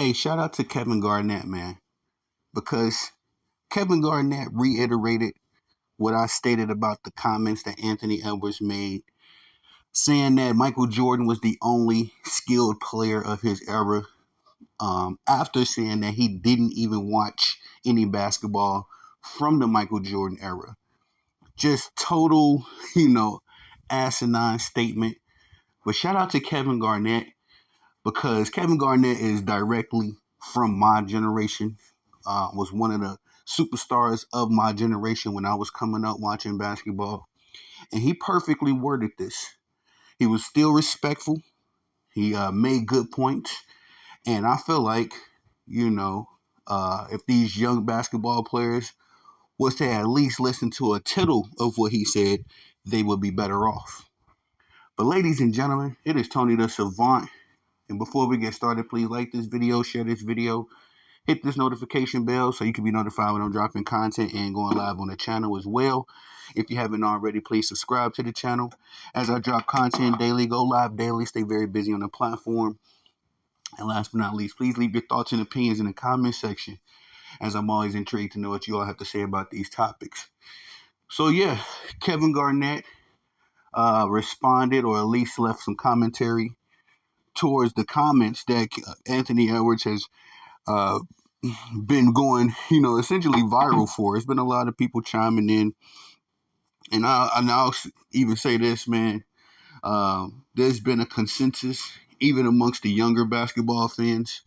Hey, shout out to Kevin Garnett, man, because Kevin Garnett reiterated what I stated about the comments that Anthony Edwards made, saying that Michael Jordan was the only skilled player of his era. After saying that he didn't even watch any basketball from the Michael Jordan era. Just total, you know, asinine statement. But shout out to Kevin Garnett because Kevin Garnett is directly from my generation. Was one of the superstars of my generation when I was coming up watching basketball, and he perfectly worded this. He was still respectful. He made good points, and I feel like, you know, if these young basketball players was to at least listen to a tittle of what he said, they would be better off. But ladies and gentlemen, it is Tony the Savant. And before we get started, please like this video, share this video, hit this notification bell so you can be notified when I'm dropping content and going live on the channel as well. If you haven't already, please subscribe to the channel. As I drop content daily, go live daily, stay very busy on the platform. And last but not least, please leave your thoughts and opinions in the comment section, as I'm always intrigued to know what you all have to say about these topics. So yeah, Kevin Garnett responded, or at least left some commentary towards the comments that Anthony Edwards has uh, been going, essentially viral for. It's been a lot of people chiming in, and I'll even say this, man. There's been a consensus, even amongst the younger basketball fans,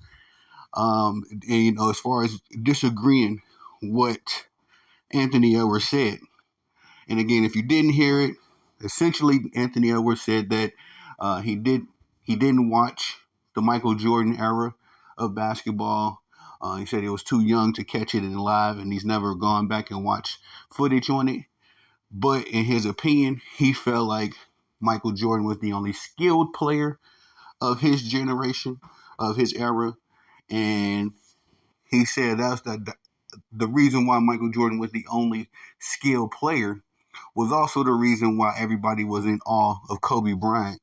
and as far as disagreeing what Anthony Edwards said. And again, if you didn't hear it, essentially Anthony Edwards said that he didn't watch the Michael Jordan era of basketball. He said he was too young to catch it in live, and he's never gone back and watched footage on it. But in his opinion, he felt like Michael Jordan was the only skilled player of his generation, of his era, and he said that's the reason why Michael Jordan was the only skilled player was also the reason why everybody was in awe of Kobe Bryant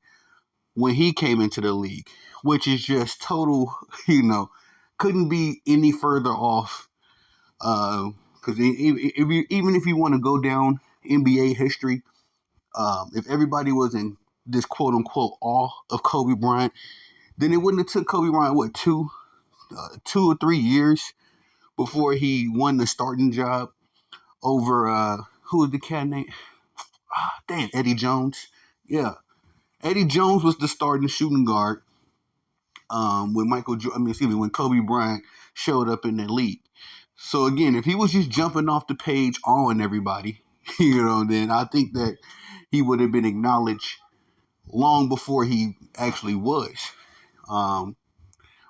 when he came into the league, which is just total, couldn't be any further off. Because even if you want to go down NBA history, if everybody was in this quote unquote awe of Kobe Bryant, then it wouldn't have took Kobe Bryant two or 3 years before he won the starting job over who was the cat name? Damn, Eddie Jones. Yeah, Eddie Jones was the starting shooting guard when Kobe Bryant showed up in the league. So again, if he was just jumping off the page on everybody, then I think that he would have been acknowledged long before he actually was. Um,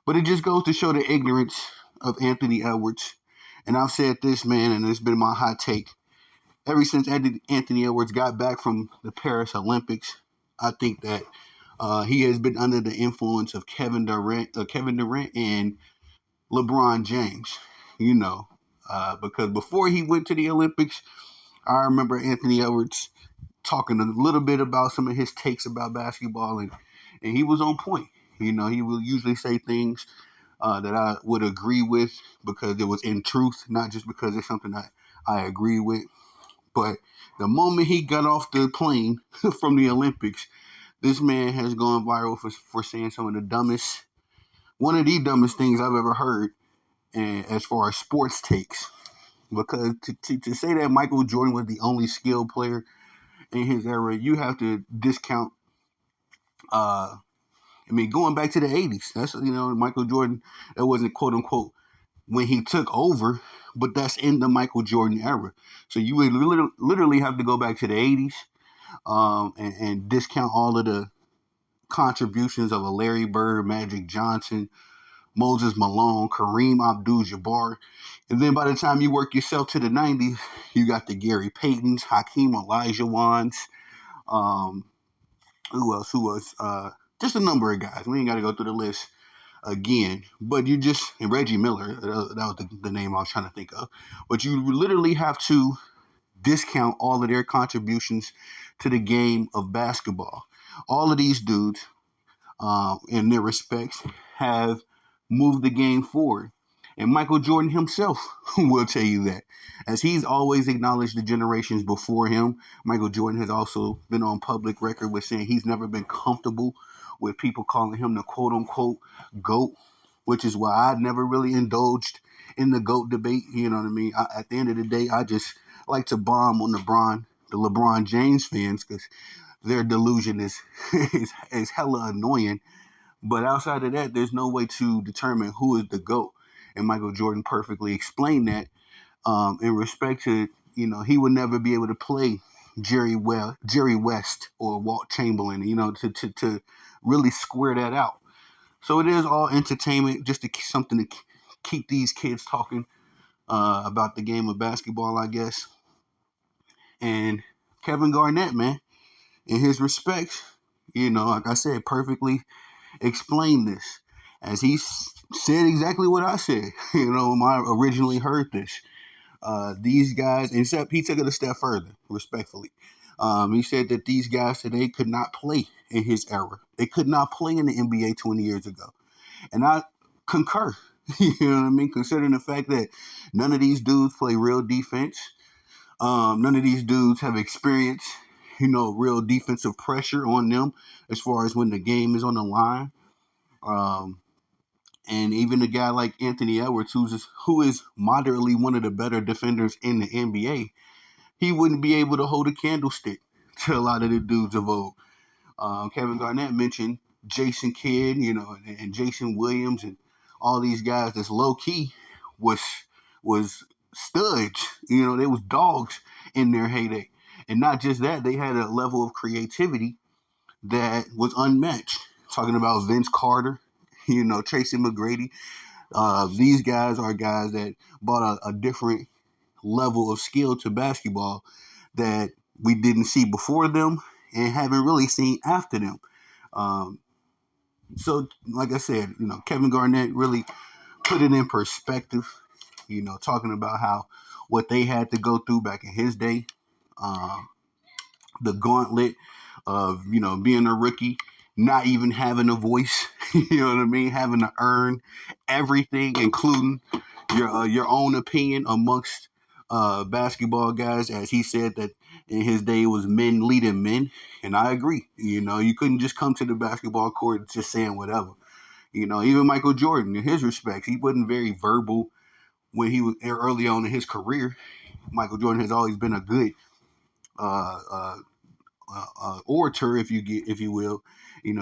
but it just goes to show the ignorance of Anthony Edwards. And I've said this, man, and it's been my hot take. Ever since Anthony Edwards got back from the Paris Olympics, I think that he has been under the influence of Kevin Durant and LeBron James. Because before he went to the Olympics, I remember Anthony Edwards talking a little bit about some of his takes about basketball, and he was on point. He will usually say things that I would agree with because it was in truth, not just because it's something that I agree with. But the moment he got off the plane from the Olympics, this man has gone viral for saying one of the dumbest things I've ever heard, and as far as sports takes. Because to say that Michael Jordan was the only skilled player in his era, you have to discount. Going back to the '80s, that's Michael Jordan. It wasn't quote unquote when he took over, but that's in the Michael Jordan era. So you would literally have to go back to the '80s and discount all of the contributions of a Larry Bird, Magic Johnson, Moses Malone, Kareem Abdul-Jabbar. And then by the time you work yourself to the 90s, you got the Gary Paytons, Hakeem Olajuwons, um, who else? Just a number of guys. We ain't got to go through the list again. But and Reggie Miller, that was the name I was trying to think of. But you literally have to discount all of their contributions to the game of basketball. All of these dudes, in their respects, have move the game forward. And Michael Jordan himself will tell you that. As he's always acknowledged the generations before him, Michael Jordan has also been on public record with saying he's never been comfortable with people calling him the quote unquote GOAT, which is why I never really indulged in the GOAT debate. You know what I mean? At the end of the day, I just like to bomb on the LeBron James fans, because their delusion is hella annoying. But outside of that, there's no way to determine who is the GOAT. And Michael Jordan perfectly explained that, in respect to, he would never be able to play Jerry West or Walt Chamberlain, to really square that out. So it is all entertainment, just to something to keep these kids talking about the game of basketball, I guess. And Kevin Garnett, man, in his respects, like I said, perfectly explained this, as he said exactly what I said. When I originally heard this, these guys, except he took it a step further, respectfully. He said that these guys today could not play in his era. They could not play in the NBA 20 years ago. And I concur. You know what I mean? Considering the fact that none of these dudes play real defense. None of these dudes have experienced, real defensive pressure on them as far as when the game is on the line. Um, and even a guy like Anthony Edwards, who is moderately one of the better defenders in the NBA, he wouldn't be able to hold a candlestick to a lot of the dudes of old. Kevin Garnett mentioned Jason Kidd, and Jason Williams, and all these guys that's low key was studs. They was dogs in their heyday. And not just that, they had a level of creativity that was unmatched. Talking about Vince Carter, Tracy McGrady. These guys are guys that brought a different level of skill to basketball that we didn't see before them and haven't really seen after them. Um, so, like I said, Kevin Garnett really put it in perspective, talking about how what they had to go through back in his day, um, the gauntlet of, being a rookie, not even having a voice, you know what I mean? Having to earn everything, including your own opinion amongst basketball guys, as he said that in his day it was men leading men, and I agree. You couldn't just come to the basketball court just saying whatever. Even Michael Jordan, in his respects, he wasn't very verbal when he was early on in his career. Michael Jordan has always been a good uh, uh, orator, if you will,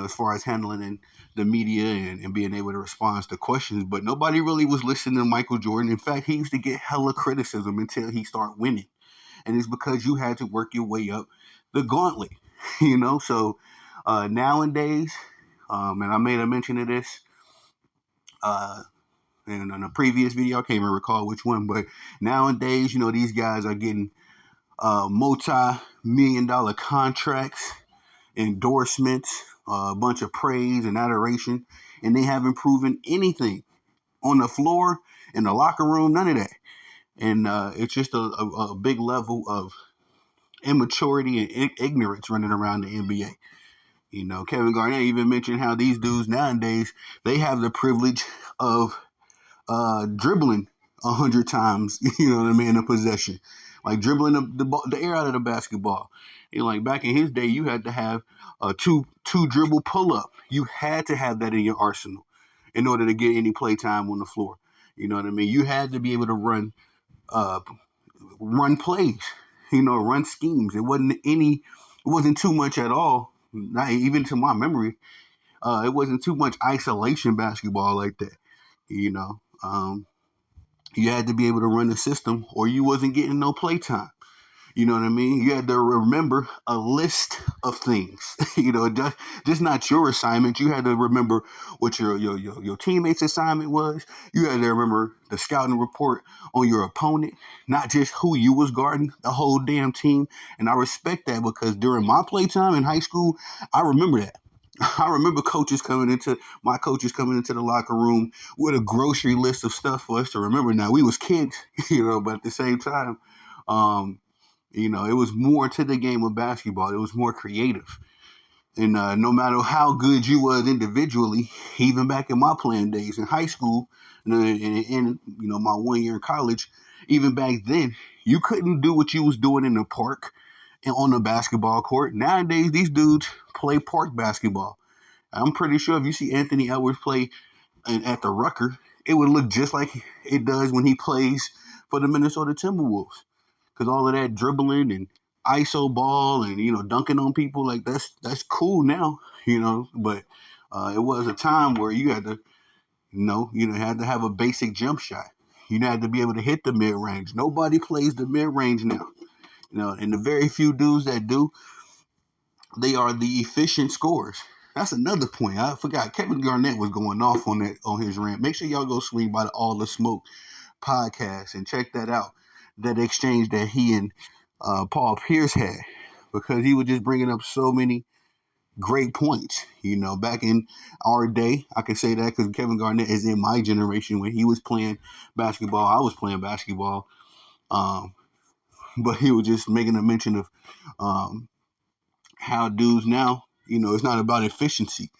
as far as handling in the media and being able to respond to questions. But nobody really was listening to Michael Jordan. In fact, he used to get hella criticism until he started winning, and it's because you had to work your way up the gauntlet. So nowadays, and I made a mention of this uh, in a previous video. I can't even recall which one, but nowadays, these guys are getting multi-million-dollar contracts, endorsements, a bunch of praise and adoration, and they haven't proven anything on the floor, in the locker room, none of that. And it's just a big level of immaturity and ignorance running around the NBA. Kevin Garnett even mentioned how these dudes nowadays, they have the privilege of dribbling 100 times, what I mean, in a possession, like dribbling the air out of the basketball. Like back in his day, you had to have a two dribble pull up. You had to have that in your arsenal in order to get any play time on the floor. You know what I mean? You had to be able to uh, run plays, run schemes. It wasn't too much at all. Not even to my memory, it wasn't too much isolation basketball like that. You know, um, you had to be able to run the system, or you wasn't getting no play time. You know what I mean? You had to remember a list of things. Just not your assignment. You had to remember what your teammates' assignment was. You had to remember the scouting report on your opponent, not just who you was guarding, the whole damn team. And I respect that, because during my playtime in high school, I remember that. I remember my coaches coming into the locker room with a grocery list of stuff for us to remember. Now we was kids, but at the same time, it was more to the game of basketball. It was more creative. And no matter how good you was individually, even back in my playing days in high school, and my 1 year in college, even back then, you couldn't do what you was doing in the park and on the basketball court. Nowadays, these dudes play park basketball. I'm pretty sure if you see Anthony Edwards play at the Rucker, it would look just like it does when he plays for the Minnesota Timberwolves. Because all of that dribbling and ISO ball and dunking on people, like that's cool now, But it was a time where you had to, had to have a basic jump shot. You had to be able to hit the mid range. Nobody plays the mid range now, and the very few dudes that do, they are the efficient scorers. That's another point. I forgot. Kevin Garnett was going off on his rant. Make sure y'all go swing by the All the Smoke podcast and check that out. That exchange that he and Paul Pierce had, because he was just bringing up so many great points. Back in our day, I can say that because Kevin Garnett is in my generation. When he was playing basketball, I was playing basketball. Um, but he was just making a mention of um, how dudes now, it's not about efficiency.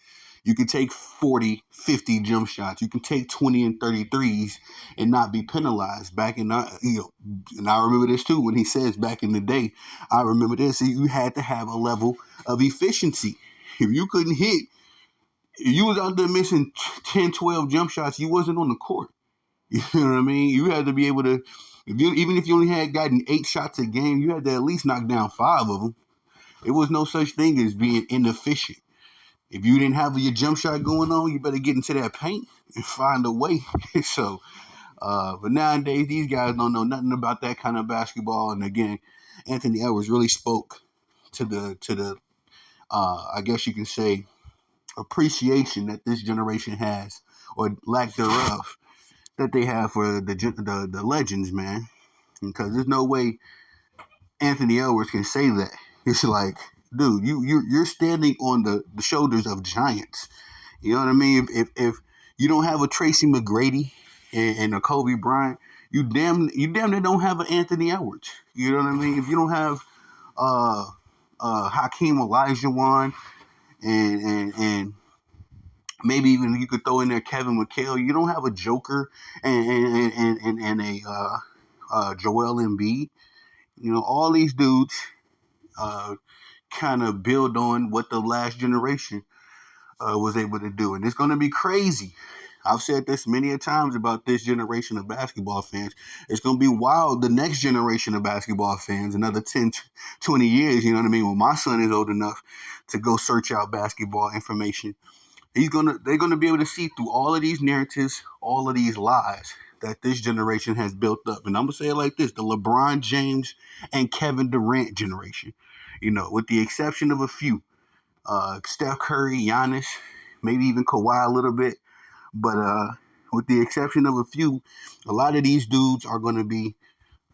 You can take 40, 50 jump shots. You can take 20 and 33s and not be penalized. Back in, and I remember this too when he says back in the day, I remember this, you had to have a level of efficiency. If you couldn't hit, if you was out there missing 10, 12 jump shots, you wasn't on the court. You know what I mean? You had to be able to, even if you only had gotten 8 shots a game, you had to at least knock down 5 of them. It was no such thing as being inefficient. If you didn't have your jump shot going on, you better get into that paint and find a way. So, but nowadays, these guys don't know nothing about that kind of basketball. And again, Anthony Edwards really spoke to the I guess you can say, appreciation that this generation has, or lack thereof, that they have for the legends, man. Because there's no way Anthony Edwards can say that. It's like, dude, you're standing on the shoulders of giants. You know what I mean? If you don't have a Tracy McGrady and a Kobe Bryant, you damn near don't have an Anthony Edwards. You know what I mean? If you don't have uh Hakeem Olajuwon and maybe even you could throw in there Kevin McHale, you don't have a Joker and a Joel Embiid. All these dudes uh, kind of build on what the last generation was able to do. And it's going to be crazy. I've said this many a times about this generation of basketball fans. It's going to be wild. The next generation of basketball fans, another 10, 20 years, you know what I mean? When my son is old enough to go search out basketball information, they're going to be able to see through all of these narratives, all of these lies that this generation has built up. And I'm going to say it like this: the LeBron James and Kevin Durant generation, with the exception of a few, Steph Curry, Giannis, maybe even Kawhi a little bit. But with the exception of a few, a lot of these dudes are going to be,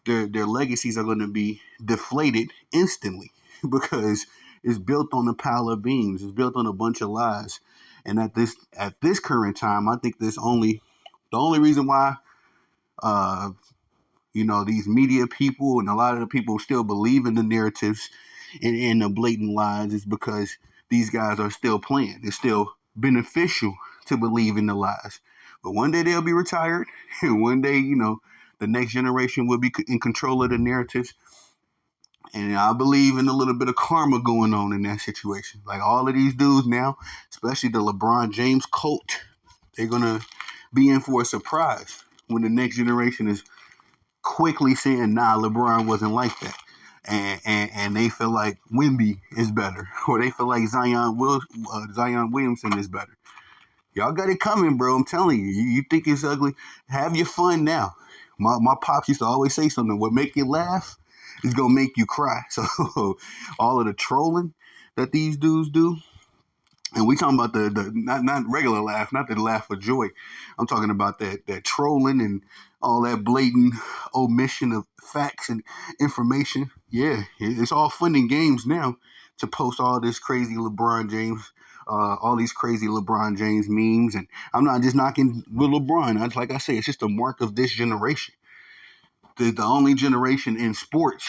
their legacies are going to be deflated instantly because it's built on a pile of beans. It's built on a bunch of lies. And at this current time, I think the only reason why uh, these media people and a lot of the people still believe in the narratives and the blatant lies is because these guys are still playing. It's still beneficial to believe in the lies. But one day they'll be retired, and one day, the next generation will be in control of the narratives. And I believe in a little bit of karma going on in that situation. Like all of these dudes now, especially the LeBron James cult, they're going to be in for a surprise when the next generation is quickly saying, nah, LeBron wasn't like that. And they feel like Wemby is better, or they feel like Zion Williamson is better. Y'all got it coming, bro. I'm telling you. You think it's ugly? Have your fun now. My pops used to always say something. What make you laugh is gonna make you cry. So all of the trolling that these dudes do, and we talking about the not regular laugh, not the laugh of joy. I'm talking about that trolling and all that blatant omission of facts and information. Yeah, it's all fun and games now to post all this crazy LeBron James, all these crazy LeBron James memes. And I'm not just knocking with LeBron. Like I say, it's just a mark of this generation. The only generation in sports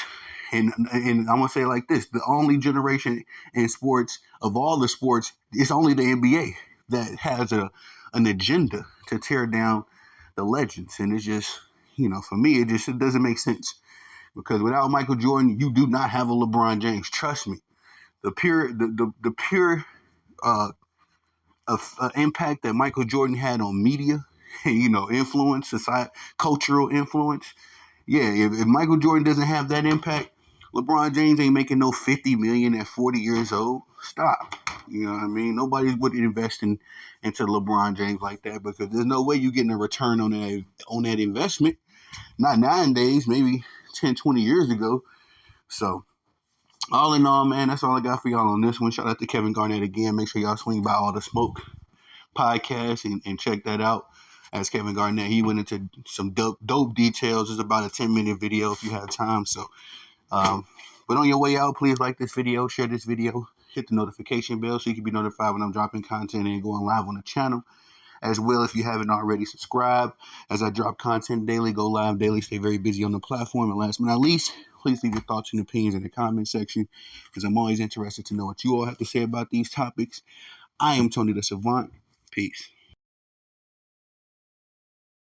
And I'm gonna say it like this: the only generation in sports of all the sports, it's only the NBA that has an agenda to tear down the legends. And it's just, for me, it doesn't make sense because without Michael Jordan, you do not have a LeBron James. Trust me, the pure uh, impact that Michael Jordan had on media, influence, society, cultural influence. Yeah, if Michael Jordan doesn't have that impact, LeBron James ain't making no 50 million at 40 years old. Stop. You know what I mean? Nobody would invest into LeBron James like that because there's no way you're getting a return on that investment. Not nowadays, maybe 10, 20 years ago. So all in all, man, that's all I got for y'all on this one. Shout out to Kevin Garnett again. Make sure y'all swing by All the Smoke podcast and check that out. As Kevin Garnett, he went into some dope details. It's about a 10-minute video if you have time. So, but on your way out, please like this video, share this video, hit the notification bell so you can be notified when I'm dropping content and going live on the channel. As well, if you haven't already, subscribe. As I drop content daily, go live daily, stay very busy on the platform. And last but not least, please leave your thoughts and opinions in the comment section because I'm always interested to know what you all have to say about these topics. I am Tony the Savant. Peace.